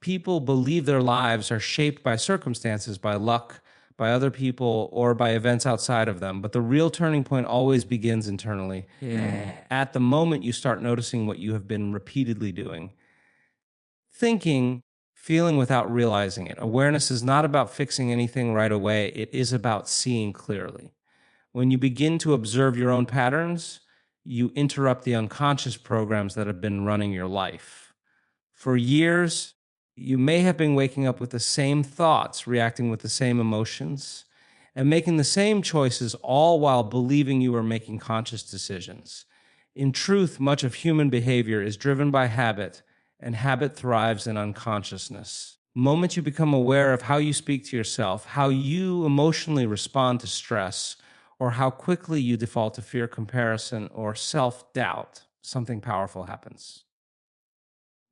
People believe their lives are shaped by circumstances, by luck, by other people, or by events outside of them. But the real turning point always begins internally. Yeah. At the moment you start noticing what you have been repeatedly doing, thinking, feeling without realizing it. Awareness is not about fixing anything right away, it is about seeing clearly. When you begin to observe your own patterns, you interrupt the unconscious programs that have been running your life. For years, you may have been waking up with the same thoughts, reacting with the same emotions, and making the same choices, all while believing you are making conscious decisions. In truth, much of human behavior is driven by habit, and habit thrives in unconsciousness. The moment you become aware of how you speak to yourself, how you emotionally respond to stress, or how quickly you default to fear, comparison, or self-doubt, something powerful happens.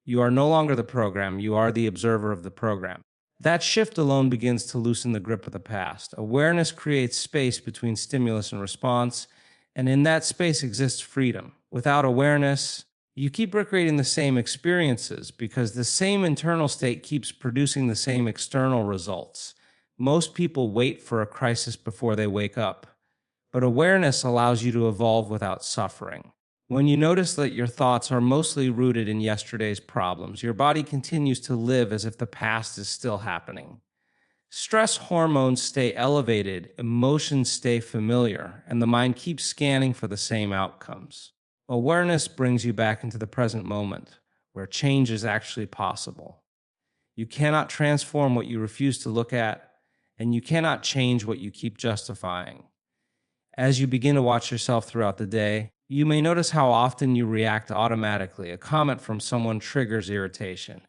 You are no longer the program, you are the observer of the program. That shift alone begins to loosen the grip of the past. Awareness creates space between stimulus and response, and in that space exists freedom. Without awareness, you keep recreating the same experiences because the same internal state keeps producing the same external results. Most people wait for a crisis before they wake up, but awareness allows you to evolve without suffering. When you notice that your thoughts are mostly rooted in yesterday's problems, your body continues to live as if the past is still happening. Stress hormones stay elevated, emotions stay familiar, and the mind keeps scanning for the same outcomes. Awareness brings you back into the present moment, where change is actually possible. You cannot transform what you refuse to look at, and you cannot change what you keep justifying. As you begin to watch yourself throughout the day, you may notice how often you react automatically. A comment from someone triggers irritation.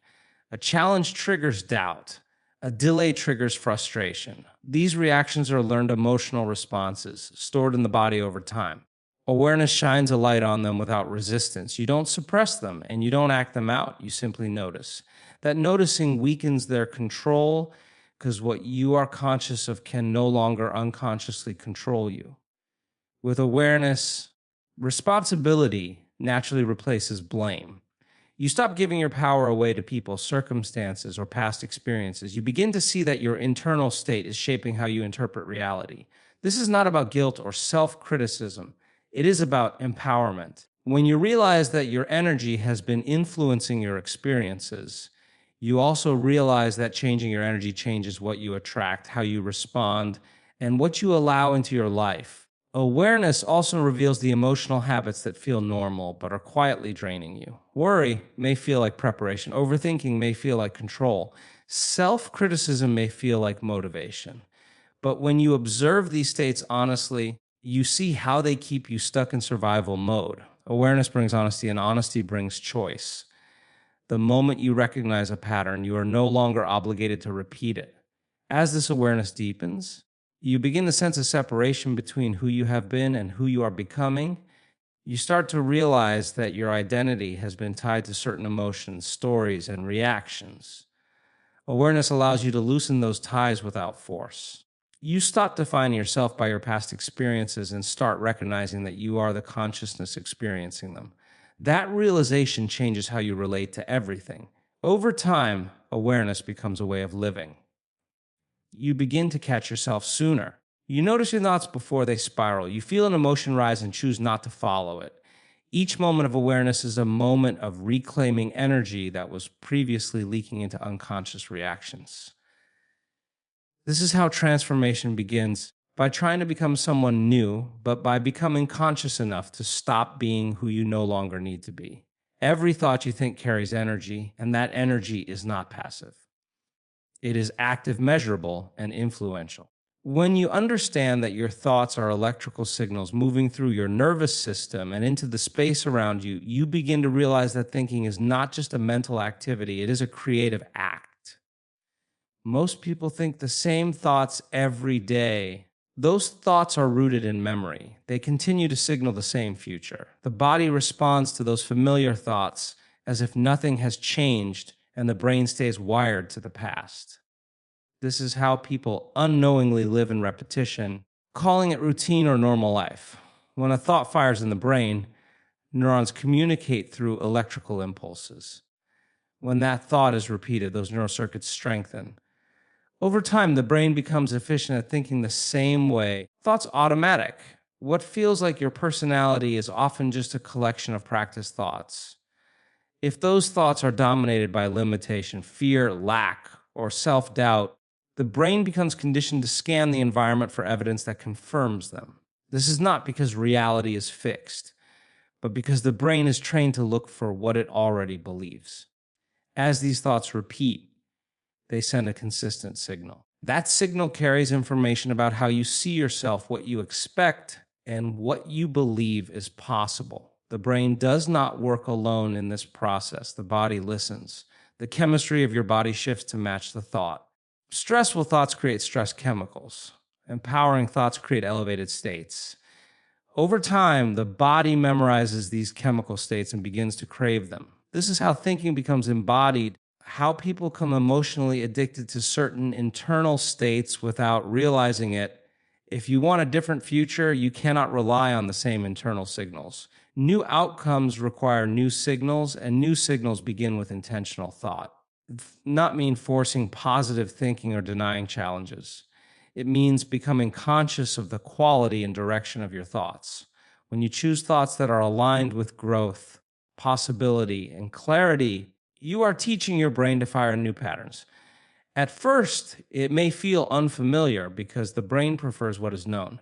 A challenge triggers doubt. A delay triggers frustration. These reactions are learned emotional responses stored in the body over time. Awareness shines a light on them without resistance. You don't suppress them and you don't act them out. You simply notice. That noticing weakens their control because what you are conscious of can no longer unconsciously control you. With awareness, responsibility naturally replaces blame. You stop giving your power away to people, circumstances, or past experiences. You begin to see that your internal state is shaping how you interpret reality. This is not about guilt or self-criticism. It is about empowerment. When you realize that your energy has been influencing your experiences, you also realize that changing your energy changes what you attract, how you respond, and what you allow into your life. Awareness also reveals the emotional habits that feel normal but are quietly draining you. Worry may feel like preparation. Overthinking may feel like control. Self-criticism may feel like motivation. But when you observe these states honestly, you see how they keep you stuck in survival mode. Awareness brings honesty, and honesty brings choice. The moment you recognize a pattern, you are no longer obligated to repeat it. As this awareness deepens, you begin to sense a separation between who you have been and who you are becoming. You start to realize that your identity has been tied to certain emotions, stories, and reactions. Awareness allows you to loosen those ties without force. You stop defining yourself by your past experiences and start recognizing that you are the consciousness experiencing them. That realization changes how you relate to everything. Over time, awareness becomes a way of living. You begin to catch yourself sooner. You notice your thoughts before they spiral. You feel an emotion rise and choose not to follow it. Each moment of awareness is a moment of reclaiming energy that was previously leaking into unconscious reactions. This is how transformation begins, by trying to become someone new, but by becoming conscious enough to stop being who you no longer need to be. Every thought you think carries energy, and that energy is not passive. It is active, measurable, and influential. When you understand that your thoughts are electrical signals moving through your nervous system and into the space around you, you begin to realize that thinking is not just a mental activity, it is a creative act. Most people think the same thoughts every day. Those thoughts are rooted in memory. They continue to signal the same future. The body responds to those familiar thoughts as if nothing has changed, and the brain stays wired to the past. This is how people unknowingly live in repetition, calling it routine or normal life. When a thought fires in the brain, neurons communicate through electrical impulses. When that thought is repeated, those neural circuits strengthen. Over time, the brain becomes efficient at thinking the same way. Thought's automatic. What feels like your personality is often just a collection of practiced thoughts. If those thoughts are dominated by limitation, fear, lack, or self doubt, the brain becomes conditioned to scan the environment for evidence that confirms them. This is not because reality is fixed, but because the brain is trained to look for what it already believes. As these thoughts repeat, they send a consistent signal. That signal carries information about how you see yourself, what you expect, and what you believe is possible. The brain does not work alone in this process. The body listens. The chemistry of your body shifts to match the thought. Stressful thoughts create stress chemicals. Empowering thoughts create elevated states. Over time, the body memorizes these chemical states and begins to crave them. This is how thinking becomes embodied, how people become emotionally addicted to certain internal states without realizing it. If you want a different future, you cannot rely on the same internal signals. New outcomes require new signals, and new signals begin with intentional thought. Not mean forcing positive thinking or denying challenges. It means becoming conscious of the quality and direction of your thoughts. When you choose thoughts that are aligned with growth, possibility, and clarity, you are teaching your brain to fire new patterns. At first, it may feel unfamiliar because the brain prefers what is known.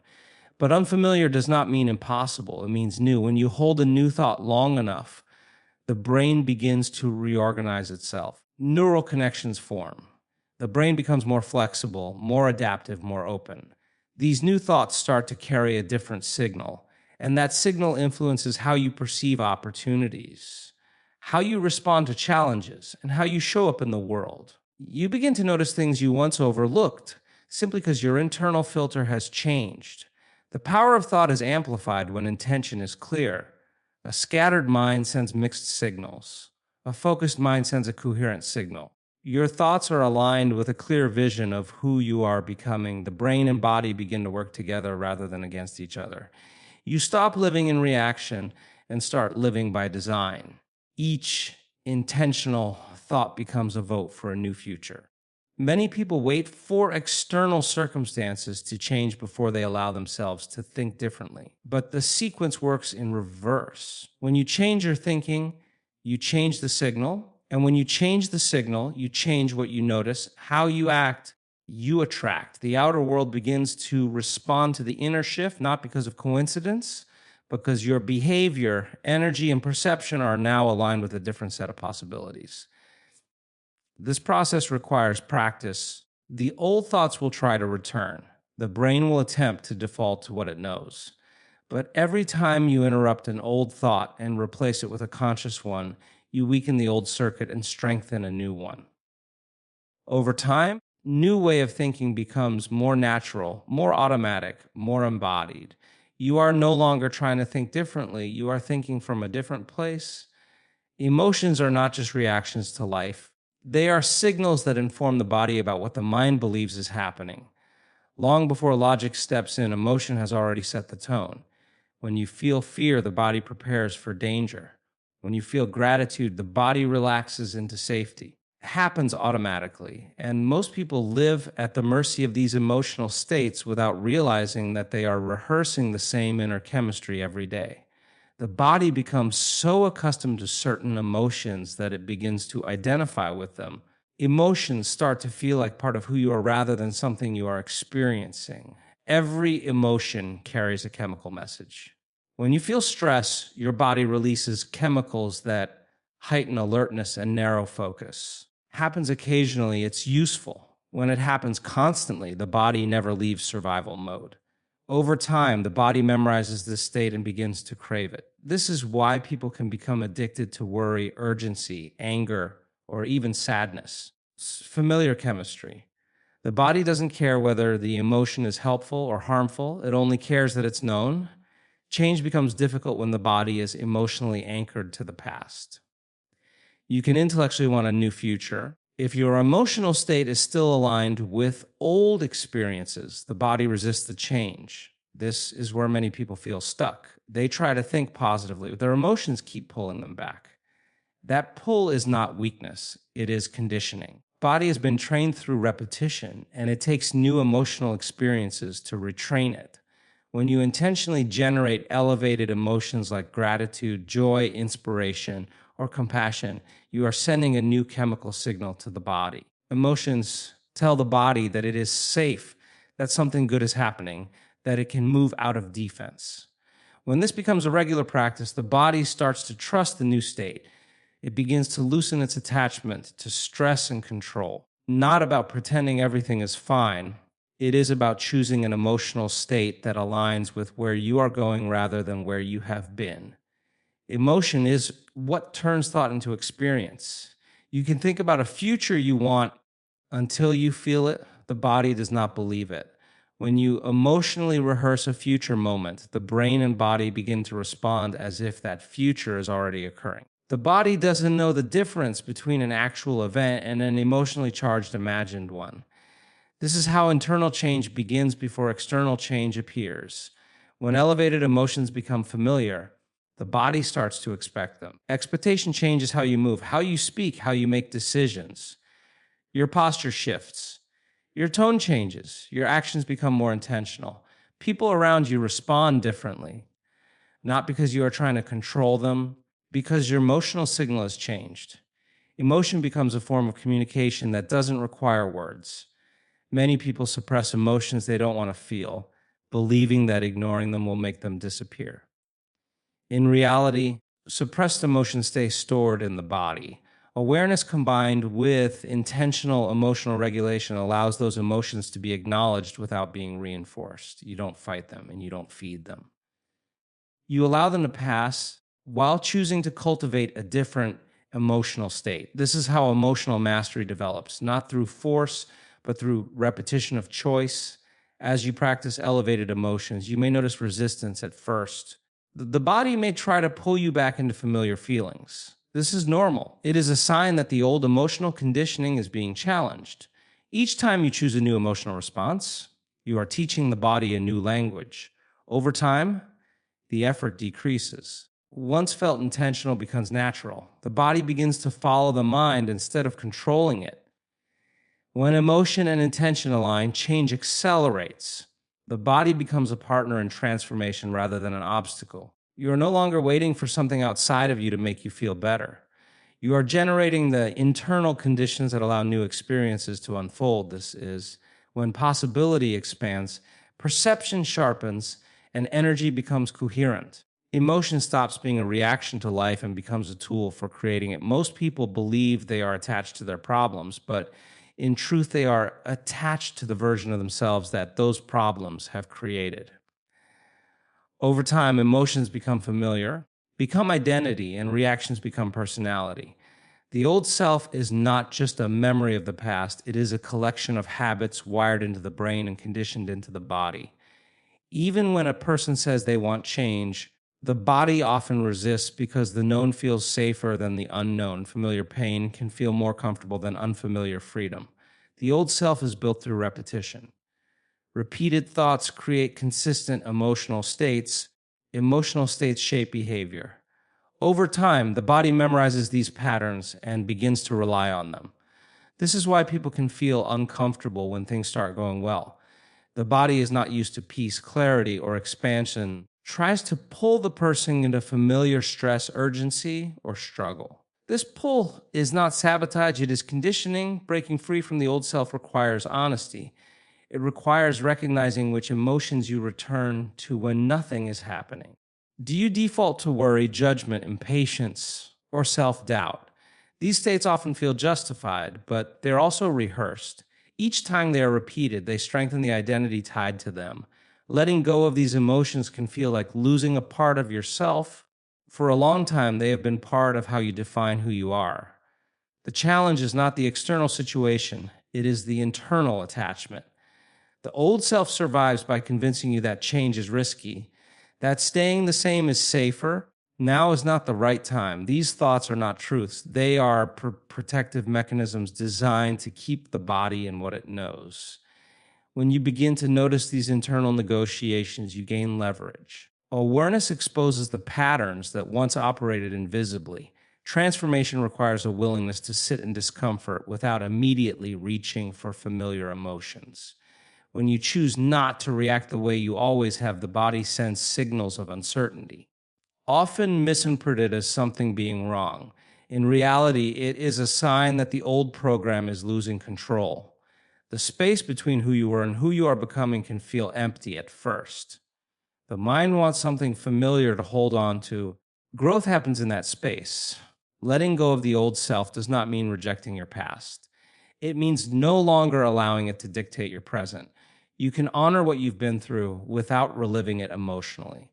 But unfamiliar does not mean impossible. It means new. When you hold a new thought long enough, the brain begins to reorganize itself. Neural connections form. The brain becomes more flexible, more adaptive, more open. These new thoughts start to carry a different signal, and that signal influences how you perceive opportunities, how you respond to challenges, and how you show up in the world. You begin to notice things you once overlooked simply because your internal filter has changed. The power of thought is amplified when intention is clear. A scattered mind sends mixed signals. A focused mind sends a coherent signal. Your thoughts are aligned with a clear vision of who you are becoming. The brain and body begin to work together rather than against each other. You stop living in reaction and start living by design. Each intentional thought becomes a vote for a new future. Many people wait for external circumstances to change before they allow themselves to think differently. But the sequence works in reverse. When you change your thinking, you change the signal. And when you change the signal, you change what you notice, how you act, you attract. The outer world begins to respond to the inner shift, not because of coincidence, because your behavior, energy, and perception are now aligned with a different set of possibilities. This process requires practice. The old thoughts will try to return. The brain will attempt to default to what it knows. But every time you interrupt an old thought and replace it with a conscious one, you weaken the old circuit and strengthen a new one. Over time, new way of thinking becomes more natural, more automatic, more embodied. You are no longer trying to think differently. You are thinking from a different place. Emotions are not just reactions to life. They are signals that inform the body about what the mind believes is happening. Long before logic steps in, emotion has already set the tone. When you feel fear, the body prepares for danger. When you feel gratitude, the body relaxes into safety. It happens automatically, and most people live at the mercy of these emotional states without realizing that they are rehearsing the same inner chemistry every day. The body becomes so accustomed to certain emotions that it begins to identify with them. Emotions start to feel like part of who you are rather than something you are experiencing. Every emotion carries a chemical message. When you feel stress, your body releases chemicals that heighten alertness and narrow focus. Happens occasionally, it's useful. When it happens constantly, the body never leaves survival mode. Over time, the body memorizes this state and begins to crave it. This is why people can become addicted to worry, urgency, anger, or even sadness. It's familiar chemistry. The body doesn't care whether the emotion is helpful or harmful. It only cares that it's known. Change becomes difficult when the body is emotionally anchored to the past. You can intellectually want a new future. If your emotional state is still aligned with old experiences, the body resists the change. This is where many people feel stuck. They try to think positively, but their emotions keep pulling them back. That pull is not weakness, it is conditioning. Body has been trained through repetition, and it takes new emotional experiences to retrain it. When you intentionally generate elevated emotions like gratitude, joy, inspiration, or compassion, you are sending a new chemical signal to the body. Emotions tell the body that it is safe, that something good is happening, that it can move out of defense. When this becomes a regular practice, the body starts to trust the new state. It begins to loosen its attachment to stress and control. Not about pretending everything is fine. It is about choosing an emotional state that aligns with where you are going rather than where you have been. Emotion is what turns thought into experience. You can think about a future you want until you feel it. The body does not believe it. When you emotionally rehearse a future moment, the brain and body begin to respond as if that future is already occurring. The body doesn't know the difference between an actual event and an emotionally charged imagined one. This is how internal change begins before external change appears. When elevated emotions become familiar, the body starts to expect them. Expectation changes how you move, how you speak, how you make decisions. Your posture shifts. Your tone changes. Your actions become more intentional. People around you respond differently, not because you are trying to control them, because your emotional signal has changed. Emotion becomes a form of communication that doesn't require words. Many people suppress emotions they don't want to feel, believing that ignoring them will make them disappear. In reality, suppressed emotions stay stored in the body. Awareness combined with intentional emotional regulation allows those emotions to be acknowledged without being reinforced. You don't fight them and you don't feed them. You allow them to pass while choosing to cultivate a different emotional state. This is how emotional mastery develops, not through force, but through repetition of choice. As you practice elevated emotions, you may notice resistance at first. The body may try to pull you back into familiar feelings. This is normal. It is a sign that the old emotional conditioning is being challenged. Each time you choose a new emotional response, you are teaching the body a new language. Over time, the effort decreases. Once felt intentional becomes natural. The body begins to follow the mind instead of controlling it. When emotion and intention align, change accelerates. The body becomes a partner in transformation rather than an obstacle. You are no longer waiting for something outside of you to make you feel better. You are generating the internal conditions that allow new experiences to unfold. This is when possibility expands, perception sharpens, and energy becomes coherent. Emotion stops being a reaction to life and becomes a tool for creating it. Most people believe they are attached to their problems, but in truth, they are attached to the version of themselves that those problems have created. Over time, emotions become familiar, become identity, and reactions become personality. The old self is not just a memory of the past, it is a collection of habits wired into the brain and conditioned into the body. Even when a person says they want change, the body often resists because the known feels safer than the unknown. Familiar pain can feel more comfortable than unfamiliar freedom. The old self is built through repetition. Repeated thoughts create consistent emotional states. Emotional states shape behavior. Over time, the body memorizes these patterns and begins to rely on them. This is why people can feel uncomfortable when things start going well. The body is not used to peace, clarity, or expansion. Tries to pull the person into familiar stress, urgency, or struggle. This pull is not sabotage, it is conditioning. Breaking free from the old self requires honesty. It requires recognizing which emotions you return to when nothing is happening. Do you default to worry, judgment, impatience, or self-doubt? These states often feel justified, but they're also rehearsed. Each time they are repeated, they strengthen the identity tied to them. Letting go of these emotions can feel like losing a part of yourself. For a long time, they have been part of how you define who you are. The challenge is not the external situation, it is the internal attachment. The old self survives by convincing you that change is risky, that staying the same is safer. Now is not the right time. These thoughts are not truths. They are protective mechanisms designed to keep the body in what it knows. When you begin to notice these internal negotiations, you gain leverage. Awareness exposes the patterns that once operated invisibly. Transformation requires a willingness to sit in discomfort without immediately reaching for familiar emotions. When you choose not to react the way you always have, the body sends signals of uncertainty, often misinterpreted as something being wrong. In reality, it is a sign that the old program is losing control. The space between who you were and who you are becoming can feel empty at first. The mind wants something familiar to hold on to. Growth happens in that space. Letting go of the old self does not mean rejecting your past. It means no longer allowing it to dictate your present. You can honor what you've been through without reliving it emotionally.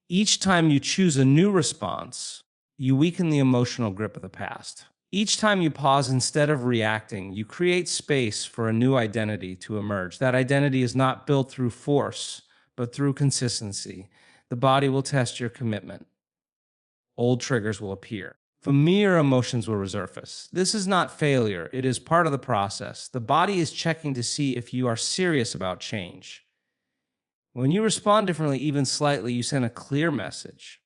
Each time you choose a new response, you weaken the emotional grip of the past. Each time you pause instead of reacting, you create space for a new identity to emerge. That identity is not built through force, but through consistency. The body will test your commitment. Old triggers will appear. Familiar emotions will resurface. This is not failure. It is part of the process. The body is checking to see if you are serious about change. When you respond differently, even slightly, you send a clear message.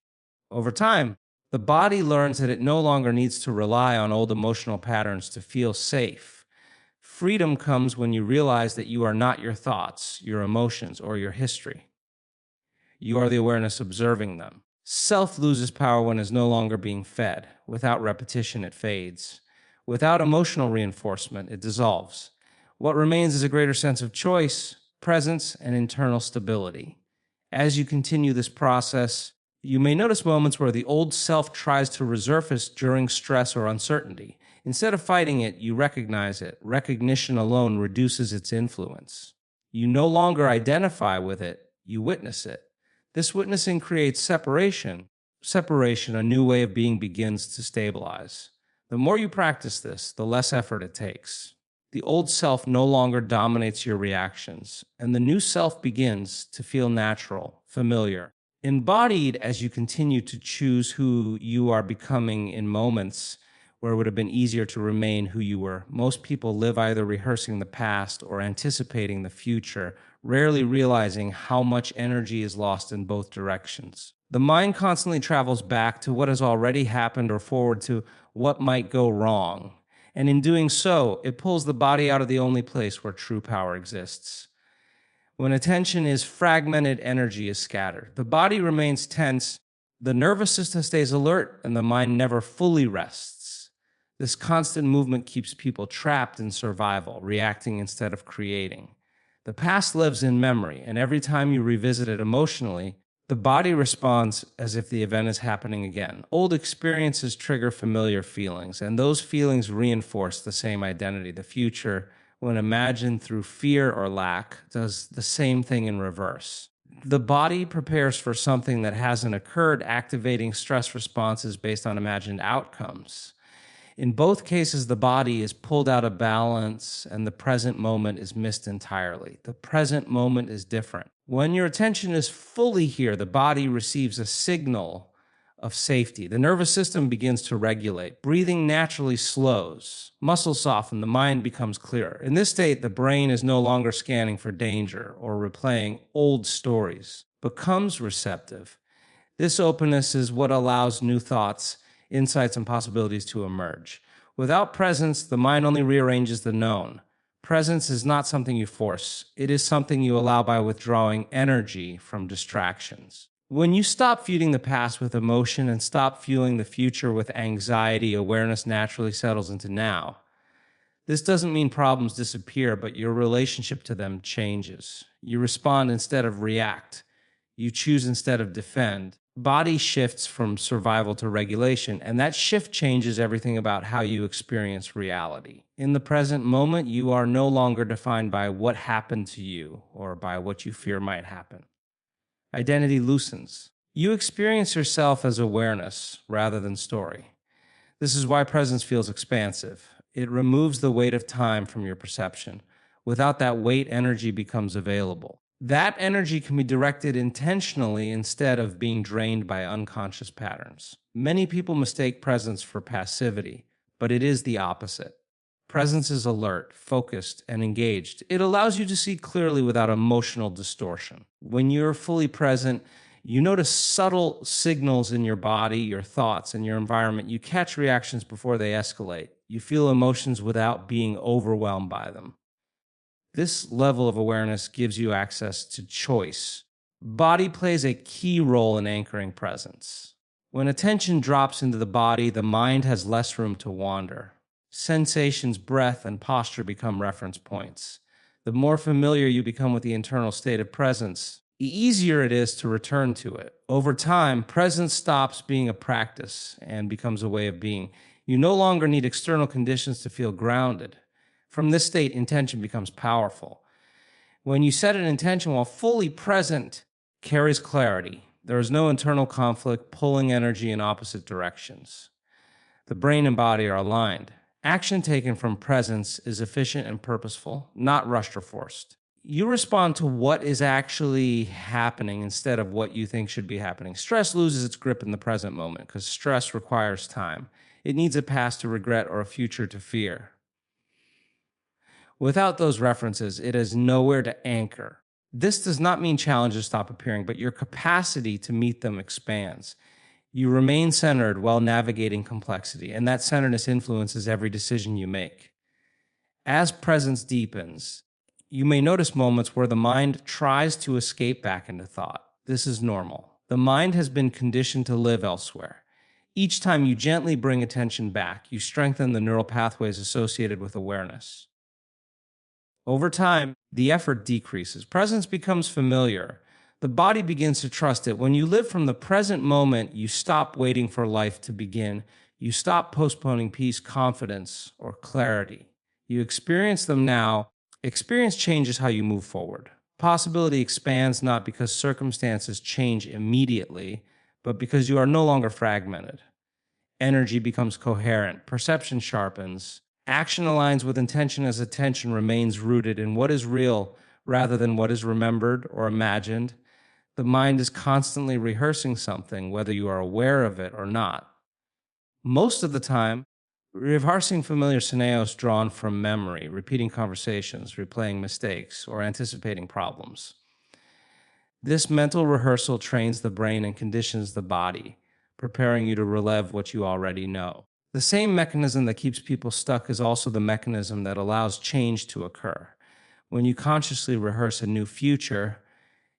Over time, the body learns that it no longer needs to rely on old emotional patterns to feel safe. Freedom comes when you realize that you are not your thoughts, your emotions, or your history. You are the awareness observing them. Self loses power when it is no longer being fed. Without repetition, it fades. Without emotional reinforcement, it dissolves. What remains is a greater sense of choice, presence, and internal stability. As you continue this process, you may notice moments where the old self tries to resurface during stress or uncertainty. Instead of fighting it, you recognize it. Recognition alone reduces its influence. You no longer identify with it, you witness it. This witnessing creates separation. Separation, a new way of being, begins to stabilize. The more you practice this, the less effort it takes. The old self no longer dominates your reactions, and the new self begins to feel natural, familiar, embodied as you continue to choose who you are becoming in moments where it would have been easier to remain who you were. Most people live either rehearsing the past or anticipating the future, rarely realizing how much energy is lost in both directions. The mind constantly travels back to what has already happened or forward to what might go wrong. And in doing so, it pulls the body out of the only place where true power exists. When attention is fragmented, energy is scattered. The body remains tense, the nervous system stays alert, and the mind never fully rests. This constant movement keeps people trapped in survival, reacting instead of creating. The past lives in memory, and every time you revisit it emotionally, the body responds as if the event is happening again. Old experiences trigger familiar feelings, and those feelings reinforce the same identity. The future, when imagined through fear or lack, does the same thing in reverse. The body prepares for something that hasn't occurred, activating stress responses based on imagined outcomes. In both cases, the body is pulled out of balance and the present moment is missed entirely. The present moment is different. When your attention is fully here, the body receives a signal of safety. The nervous system begins to regulate. Breathing naturally slows. Muscles soften. The mind becomes clearer. In this state, the brain is no longer scanning for danger or replaying old stories, becomes receptive. This openness is what allows new thoughts, insights, and possibilities to emerge. Without presence, the mind only rearranges the known. Presence is not something you force. It is something you allow by withdrawing energy from distractions. When you stop feeding the past with emotion and stop fueling the future with anxiety, awareness naturally settles into now. This doesn't mean problems disappear, but your relationship to them changes. You respond instead of react. You choose instead of defend. Body shifts from survival to regulation, and that shift changes everything about how you experience reality. In the present moment, you are no longer defined by what happened to you or by what you fear might happen. Identity loosens. You experience yourself as awareness rather than story. This is why presence feels expansive. It removes the weight of time from your perception. Without that weight, energy becomes available. That energy can be directed intentionally instead of being drained by unconscious patterns. Many people mistake presence for passivity, but it is the opposite. Presence is alert, focused, and engaged. It allows you to see clearly without emotional distortion. When you're fully present, You notice subtle signals in your body, your thoughts, and your environment. You catch reactions before they escalate. You feel emotions without being overwhelmed by them. This level of awareness gives you access to choice. Body plays a key role in anchoring presence. When attention drops into the body, the mind has less room to wander. Sensations, breath, and posture become reference points. The more familiar you become with the internal state of presence, the easier it is to return to it. Over time, presence stops being a practice and becomes a way of being. You no longer need external conditions to feel grounded. From this state, intention becomes powerful. When you set an intention while fully present, carries clarity. There is no internal conflict pulling energy in opposite directions. The brain and body are aligned. Action taken from presence is efficient and purposeful, not rushed or forced. You respond to what is actually happening instead of what you think should be happening. Stress loses its grip in the present moment because stress requires time. It needs a past to regret or a future to fear. Without those references, it has nowhere to anchor. This does not mean challenges stop appearing, but your capacity to meet them expands. You remain centered while navigating complexity, and that centeredness influences every decision you make. As presence deepens, you may notice moments where the mind tries to escape back into thought. This is normal. The mind has been conditioned to live elsewhere. Each time you gently bring attention back, you strengthen the neural pathways associated with awareness. Over time, the effort decreases. Presence becomes familiar. The body begins to trust it. When you live from the present moment, you stop waiting for life to begin. You stop postponing peace, confidence, or clarity. You experience them now. Experience changes how you move forward. Possibility expands not because circumstances change immediately, but because you are no longer fragmented. Energy becomes coherent. Perception sharpens. Action aligns with intention as attention remains rooted in what is real rather than what is remembered or imagined. The mind is constantly rehearsing something, whether you are aware of it or not. Most of the time, rehearsing familiar scenarios drawn from memory, repeating conversations, replaying mistakes, or anticipating problems. This mental rehearsal trains the brain and conditions the body, preparing you to relive what you already know. The same mechanism that keeps people stuck is also the mechanism that allows change to occur. When you consciously rehearse a new future,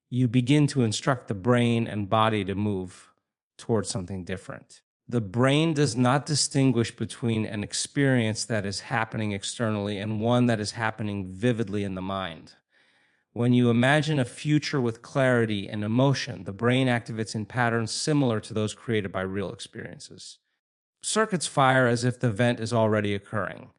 you begin to instruct the brain and body to move towards something different. The brain does not distinguish between an experience that is happening externally and one that is happening vividly in the mind. When you imagine a future with clarity and emotion, the brain activates in patterns similar to those created by real experiences. Circuits fire as if the event is already occurring.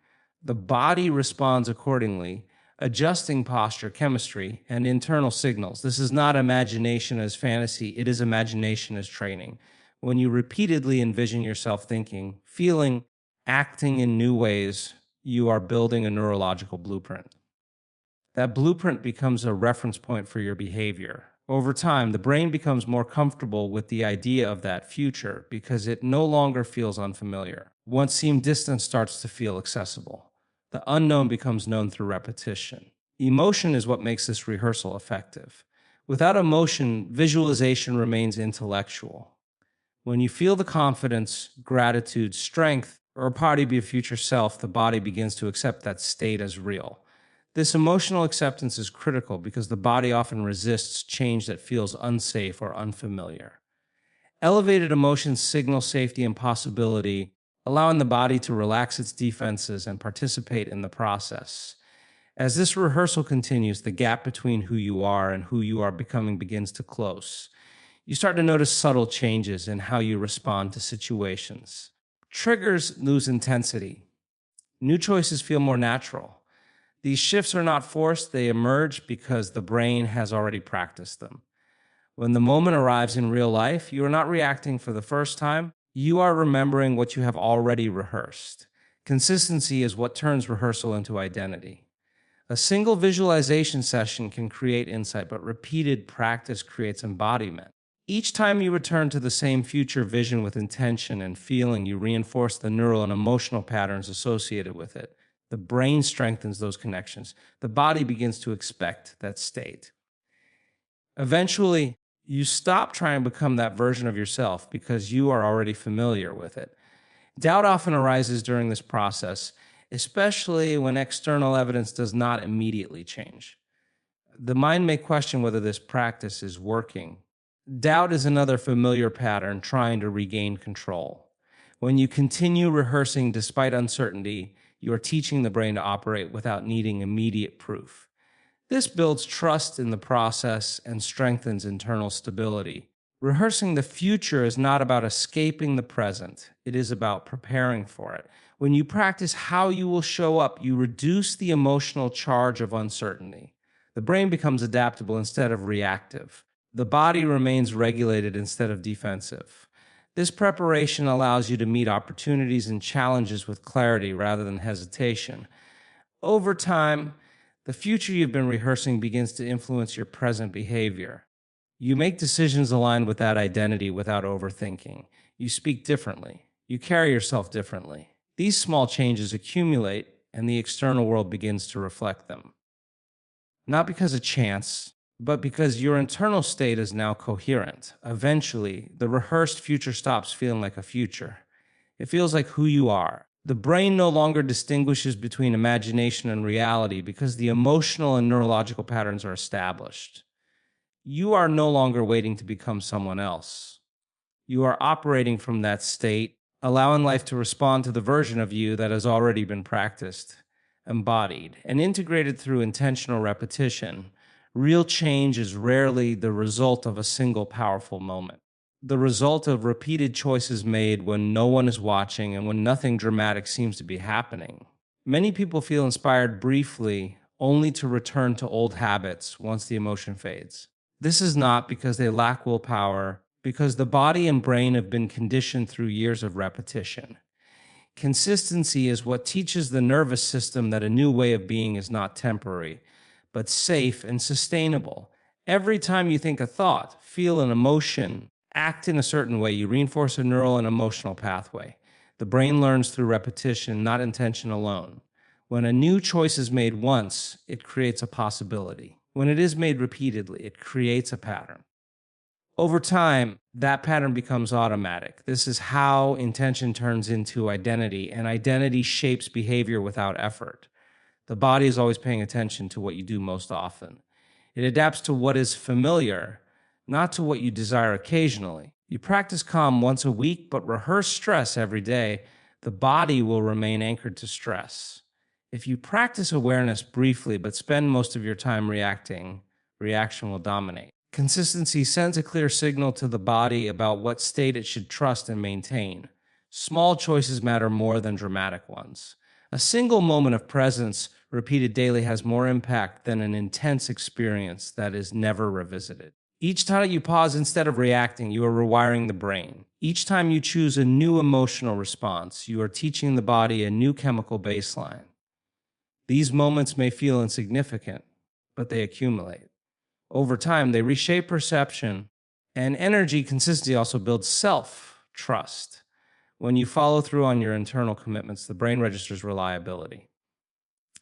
The body responds accordingly, adjusting posture, chemistry, and internal signals. This is not imagination as fantasy, it is imagination as training. When you repeatedly envision yourself thinking, feeling, acting in new ways, you are building a neurological blueprint. That blueprint becomes a reference point for your behavior. Over time, the brain becomes more comfortable with the idea of that future because it no longer feels unfamiliar. What seemed distant starts to feel accessible. The unknown becomes known through repetition. Emotion is what makes this rehearsal effective. Without emotion, visualization remains intellectual. When you feel the confidence, gratitude, strength, or a part of your future self, the body begins to accept that state as real. This emotional acceptance is critical because the body often resists change that feels unsafe or unfamiliar. Elevated emotions signal safety and possibility, allowing the body to relax its defenses and participate in the process. As this rehearsal continues, the gap between who you are and who you are becoming begins to close. You start to notice subtle changes in how you respond to situations. Triggers lose intensity. New choices feel more natural. These shifts are not forced, they emerge because the brain has already practiced them. When the moment arrives in real life, you are not reacting for the first time, you are remembering what you have already rehearsed. Consistency is what turns rehearsal into identity. A single visualization session can create insight, but repeated practice creates embodiment. Each time you return to the same future vision with intention and feeling, you reinforce the neural and emotional patterns associated with it. The brain strengthens those connections. The body begins to expect that state. Eventually, You stop trying to become that version of yourself because you are already familiar with it. Doubt often arises during this process, especially when external evidence does not immediately change. The mind may question whether this practice is working. Doubt is another familiar pattern trying to regain control. When you continue rehearsing despite uncertainty, you are teaching the brain to operate without needing immediate proof. This builds trust in the process and strengthens internal stability. Rehearsing the future is not about escaping the present, it is about preparing for it. When you practice how you will show up, you reduce the emotional charge of uncertainty. The brain becomes adaptable instead of reactive. The body remains regulated instead of defensive. This preparation allows you to meet opportunities and challenges with clarity rather than hesitation. Over time, the future you've been rehearsing begins to influence your present behavior. You make decisions aligned with that identity without overthinking. You speak differently. You carry yourself differently. These small changes accumulate, and the external world begins to reflect them. Not because of chance, but because your internal state is now coherent. Eventually, the rehearsed future stops feeling like a future. It feels like who you are. The brain no longer distinguishes between imagination and reality because the emotional and neurological patterns are established. You are no longer waiting to become someone else. You are operating from that state, allowing life to respond to the version of you that has already been practiced, embodied, and integrated through intentional repetition. Real change is rarely the result of a single powerful moment. The result of repeated choices made when no one is watching and when nothing dramatic seems to be happening. Many people feel inspired briefly, only to return to old habits once the emotion fades. This is not because they lack willpower, because the body and brain have been conditioned through years of repetition. Consistency is what teaches the nervous system that a new way of being is not temporary, but safe and sustainable. Every time you think a thought, feel an emotion, act in a certain way, you reinforce a neural and emotional pathway. The brain learns through repetition, not intention alone. When a new choice is made once, it creates a possibility. When it is made repeatedly, it creates a pattern. Over time, that pattern becomes automatic. This is how intention turns into identity, and identity shapes behavior without effort. The body is always paying attention to what you do most often. It adapts to what is familiar, not to what you desire occasionally. You practice calm once a week, but rehearse stress every day. The body will remain anchored to stress. If you practice awareness briefly, but spend most of your time reacting, reaction will dominate. Consistency sends a clear signal to the body about what state it should trust and maintain. Small choices matter more than dramatic ones. A single moment of presence repeated daily has more impact than an intense experience that is never revisited. Each time you pause instead of reacting, you are rewiring the brain. Each time you choose a new emotional response, you are teaching the body a new chemical baseline. These moments may feel insignificant, but they accumulate. Over time, they reshape perception, and energy consistency also builds self-trust. When you follow through on your internal commitments, the brain registers reliability.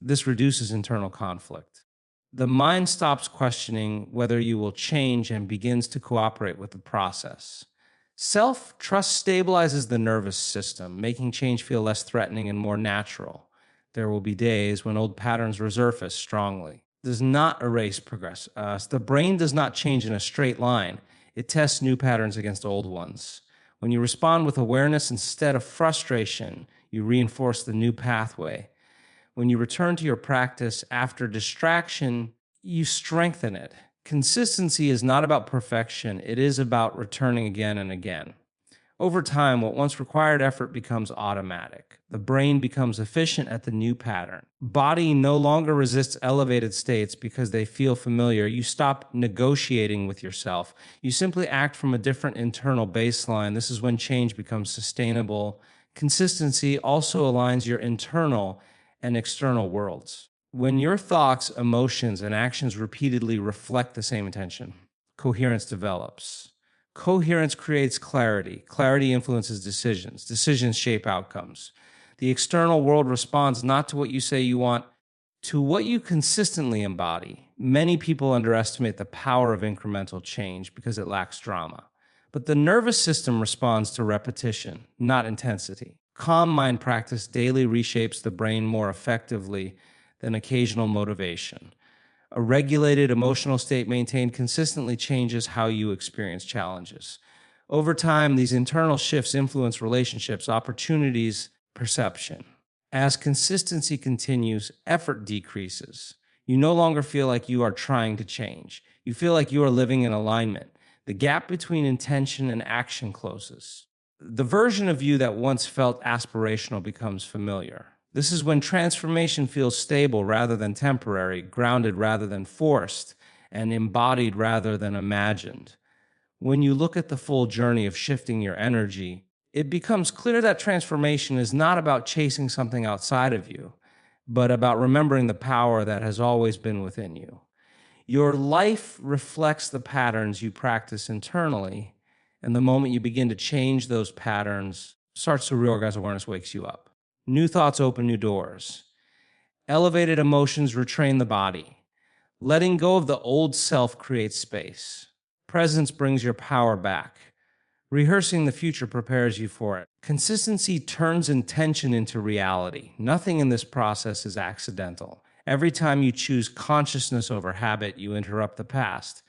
This reduces internal conflict. The mind stops questioning whether you will change and begins to cooperate with the process. Self-trust stabilizes the nervous system, making change feel less threatening and more natural. There will be days when old patterns resurface strongly. Does not erase progress. The brain does not change in a straight line. It tests new patterns against old ones. When you respond with awareness instead of frustration, you reinforce the new pathway. When you return to your practice after distraction, you strengthen it. Consistency is not about perfection. It is about returning again and again. Over time, what once required effort becomes automatic. The brain becomes efficient at the new pattern. Body no longer resists elevated states because they feel familiar. You stop negotiating with yourself. You simply act from a different internal baseline. This is when change becomes sustainable. Consistency also aligns your internal and external worlds. When your thoughts, emotions, and actions repeatedly reflect the same intention, coherence develops. Coherence creates clarity. Clarity influences decisions. Decisions shape outcomes. The external world responds not to what you say you want to what you consistently embody. Many people underestimate the power of incremental change because it lacks drama. But the nervous system responds to repetition, not intensity. Calm mind practice daily reshapes the brain more effectively than occasional motivation. A regulated emotional state maintained consistently changes how you experience challenges. Over time, these internal shifts influence relationships, opportunities, perception. As consistency continues, effort decreases. You no longer feel like you are trying to change. You feel like you are living in alignment. The gap between intention and action closes. The version of you that once felt aspirational becomes familiar. This is when transformation feels stable rather than temporary, grounded rather than forced, and embodied rather than imagined. When you look at the full journey of shifting your energy, it becomes clear that transformation is not about chasing something outside of you, but about remembering the power that has always been within you. Your life reflects the patterns you practice internally, and the moment you begin to change those patterns, starts to reorganize awareness wakes you up. New thoughts open new doors. Elevated emotions retrain the body. Letting go of the old self creates space. Presence brings your power back. Rehearsing the future prepares you for it. Consistency turns intention into reality. Nothing in this process is accidental. Every time you choose consciousness over habit, you interrupt the past.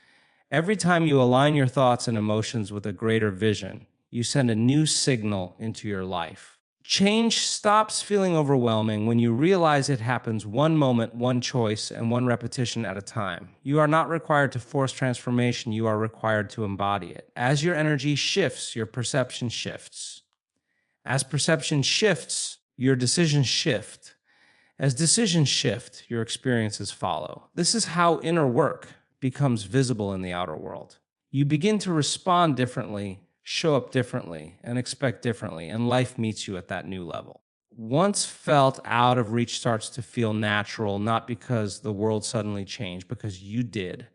Every time you align your thoughts and emotions with a greater vision, you send a new signal into your life. Change stops feeling overwhelming when you realize it happens one moment, one choice, and one repetition at a time. You are not required to force transformation, you are required to embody it. As your energy shifts, your perception shifts. As perception shifts, your decisions shift. As decisions shift, your experiences follow. This is how inner work becomes visible in the outer world. You begin to respond differently, show up differently, and expect differently, and life meets you at that new level. Once felt out of reach starts to feel natural, not because the world suddenly changed, because you did.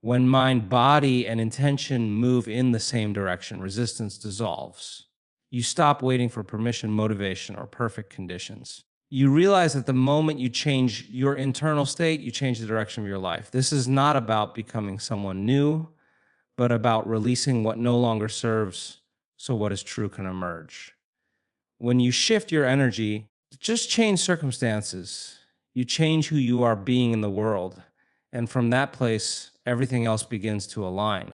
When mind, body, and intention move in the same direction, resistance dissolves. You stop waiting for permission, motivation, or perfect conditions. You realize that the moment you change your internal state, you change the direction of your life. This is not about becoming someone new, but about releasing what no longer serves so what is true can emerge. When you shift your energy, just change circumstances. You change who you are being in the world. And from that place, everything else begins to align.